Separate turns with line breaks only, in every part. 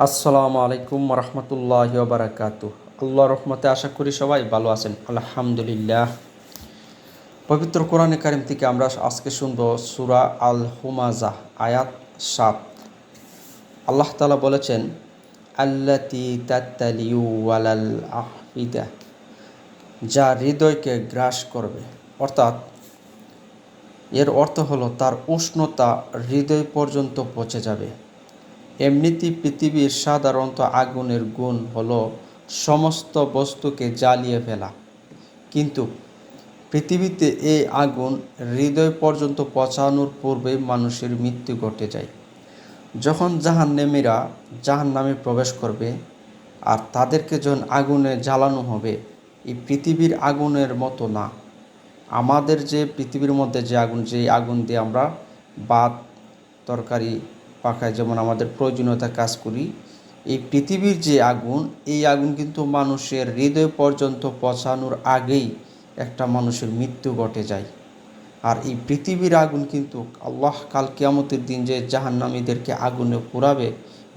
আসসালামু আলাইকুম রহমতুল্লাহি ওয়া বারাকাতুহু। আল্লাহর রহমতে আশা করি সবাই ভালো আছেন, আলহামদুলিল্লাহ। পবিত্র কোরআনে কারিম থেকে আমরা আজকে শুনব সূরা আল হুমাযা আয়াত ৭। আল্লাহ তাআলা বলেছেন, আল্লাতী তাত্তালিউ ওয়ালাল আফিদা, যা হৃদয়কে গ্রাস করবে। অর্থাৎ এর অর্থ হলো তার উষ্ণতা হৃদয় পর্যন্ত পৌঁছে যাবে। এমনিতেই পৃথিবীর সাধারণত আগুনের গুণ হলো সমস্ত বস্তুকে জ্বালিয়ে ফেলা, কিন্তু পৃথিবীতে এই আগুন হৃদয় পর্যন্ত পৌঁছানোর পূর্বেই মানুষের মৃত্যু ঘটে যায়। যখন জাহান্নামীরা জাহান্নামে প্রবেশ করবে আর তাদেরকে যখন আগুনে জ্বালানো হবে, এই পৃথিবীর আগুনের মতো না। আমাদের যে পৃথিবীর মধ্যে যে আগুন দিয়ে আমরা ভাত তরকারি পাখায়, যেমন আমাদের প্রয়োজনীয়তা কাজ করি, এই পৃথিবীর যে আগুন, এই আগুন কিন্তু মানুষের হৃদয় পর্যন্ত পৌঁছানোর আগেই একটা মানুষের মৃত্যু ঘটে যায়। আর এই পৃথিবীর আগুন কিন্তু আল্লাহ কাল কিয়ামতের দিন যে জাহান্নামীদেরকে আগুনে পোড়াবে,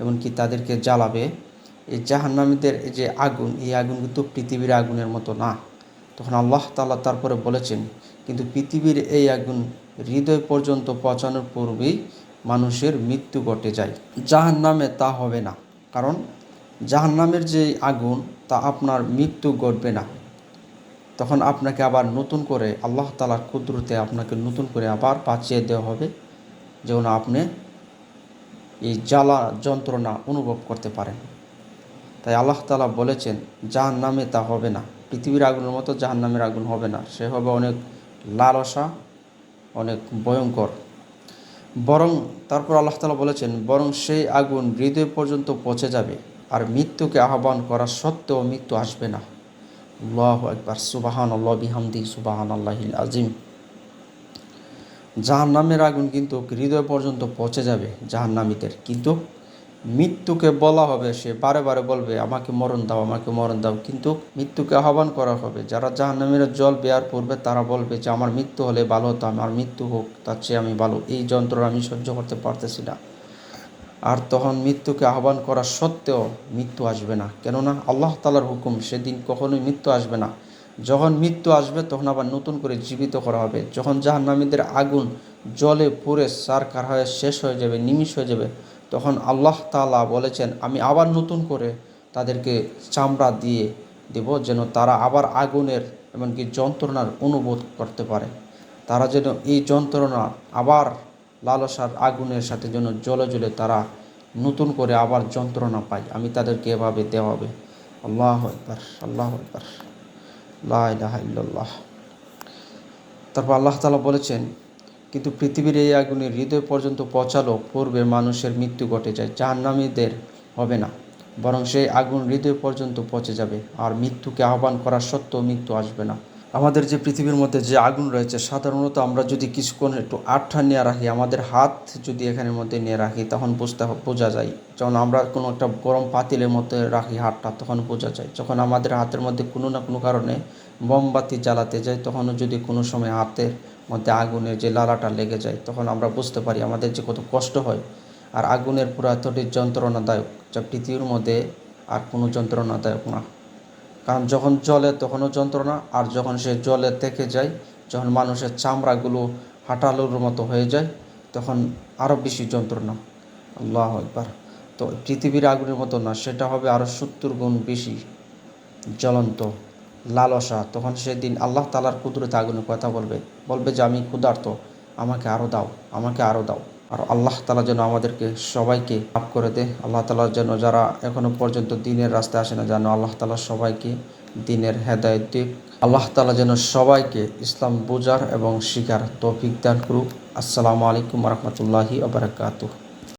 এমনকি তাদেরকে জ্বালাবে, এই জাহান্নামীদের যে আগুন, এই আগুন কিন্তু পৃথিবীর আগুনের মতো না। তখন আল্লাহ তাআলা তারপরে বলেছেন, কিন্তু পৃথিবীর এই আগুন হৃদয় পর্যন্ত পৌঁছানোর পূর্বেই মানুষের মৃত্যু ঘটে যায়। জাহান্নামে তা হবে না, কারণ জাহান্নামের যে আগুন, তা আপনার মৃত্যু ঘটবে না। তখন আপনাকে আবার নতুন করে আল্লাহ তাআলার কুদরতে আপনাকে নতুন করে আবার বাঁচিয়ে দেওয়া হবে, যেন আপনি এই জ্বালা যন্ত্রণা অনুভব করতে পারেন। তাই আল্লাহ তাআলা বলেছেন, জাহান্নামে তা হবে না, পৃথিবীর আগুনের মতো জাহান্নামের আগুন হবে না। সে হবে অনেক লালসা, অনেক ভয়ঙ্কর। বরং তারপর আল্লাহ তাআলা বলেছেন, বরং সেই আগুন হৃদয় পর্যন্ত পৌঁছে যাবে, আর মৃত্যুকে আহ্বান করা সত্ত্বেও মৃত্যু আসবে না। আল্লাহু আকবার, সুবহানাল্লাহ বিহামদি, সুবহানাল্লাহিল আযীম। জাহান্নামের আগুন কিন্তু হৃদয় পর্যন্ত পৌঁছে যাবে জাহান্নামীদের, কিন্তু মৃত্যুকে বলা হবে, সে বারে বারে বলবে, আমাকে মরণ দাও, আমাকে মরণ দাও, কিন্তু মৃত্যুকে আহ্বান করা হবে। যারা জাহান্নামীরা জল বেয়ার পূর্বে তারা বলবে যে আমার মৃত্যু হলে ভালো হতো, আমার মৃত্যু হোক, তার চেয়ে আমি ভালো, এই যন্ত্রণা আমি সহ্য করতে পারতেছি না। আর তখন মৃত্যুকে আহ্বান করা সত্ত্বেও মৃত্যু আসবে না, কেননা আল্লাহ তাআলার হুকুম, সেদিন কখনোই মৃত্যু আসবে না। যখন মৃত্যু আসবে তখন আবার নতুন করে জীবিত করা হবে। যখন জাহান্নামীদের আগুন জলে পুড়ে ছারখার হয়ে শেষ হয়ে যাবে, নিমিষ হয়ে যাবে, তখন আল্লাহ তাআলা বলেছেন, আমি আবার নতুন করে তাদেরকে চামড়া দিয়ে দেব, যেন তারা আবার আগুনের এমনকি যন্ত্রণার অনুভব করতে পারে। তারা যেন এই যন্ত্রণা আবার লালসার আগুনের সাথে যেন জ্বলে জ্বলে তারা নতুন করে আবার যন্ত্রণা পায়। আমি তাদেরকে এভাবে দেওয়া হবে। আল্লাহু আকবার, আল্লাহু আকবার, লা ইলাহা ইল্লাল্লাহ। তারপর আল্লাহ তাআলা বলেছেন, কিন্তু পৃথিবীর এই আগুনে হৃদয় পর্যন্ত পৌঁছালো পূর্বে মানুষের মৃত্যু ঘটে যায়, জাহান্নামীদের হবে না, বরং সেই আগুন হৃদয় পর্যন্ত পৌঁছে যাবে, আর মৃত্যুকে আহ্বান করা সত্ত্বেও মৃত্যু আসবে না। আমাদের যে পৃথিবীর মধ্যে যে আগুন রয়েছে, সাধারণত আমরা যদি কিছুক্ষণ একটু আটটা নিয়ে রাখি, আমাদের হাত যদি এখানের মধ্যে নিয়ে রাখি, তখন বোঝা যায়। যখন আমরা কোনো একটা গরম পাতিলের মধ্যে রাখি হাতটা, তখন বোঝা যায়। যখন আমাদের হাতের মধ্যে কোনো না কোনো কারণে মোমবাতি জ্বালাতে যাই, তখনও যদি কোনো সময় হাতের মধ্যে আগুনের যে লালাটা লেগে যায়, তখন আমরা বুঝতে পারি আমাদের যে কত কষ্ট হয়। আর আগুনের পুরো এতটি যন্ত্রণাদায়ক, যা পৃথিবীর মধ্যে আর কোনো যন্ত্রণাদায়ক না। কারণ যখন জ্বলে তখনও যন্ত্রণা, আর যখন সে জলে থেকে যায়, যখন মানুষের চামড়াগুলো হাঁটালুর মতো হয়ে যায়, তখন আরও বেশি যন্ত্রণা। আল্লাহু আকবার। তো পৃথিবীর আগুনের মতো না, সেটা হবে আরও 70 গুণ বেশি জ্বলন্ত, লালসা। তখন সেদিন আল্লাহ তাআলার কুদরতে আগুনে কথা বলবে যে আমি ক্ষুধার্ত, আমাকে আরও দাও, আমাকে আরও দাও। আর আল্লাহ তাআলা যেন আমাদেরকে সবাইকে মাফ করে দে। আল্লাহ তাআলা যেন যারা এখনও পর্যন্ত দিনের রাস্তায় আসে না, যেন আল্লাহ তাআলা সবাইকে দিনের হেদায়েত দিক। আল্লাহ তাআলা যেন সবাইকে ইসলাম বোঝার এবং শিখার তৌফিক দান করুক। আসসালামু আলাইকুম রহমতুল্লাহি ওয়া বারাকাতুহু।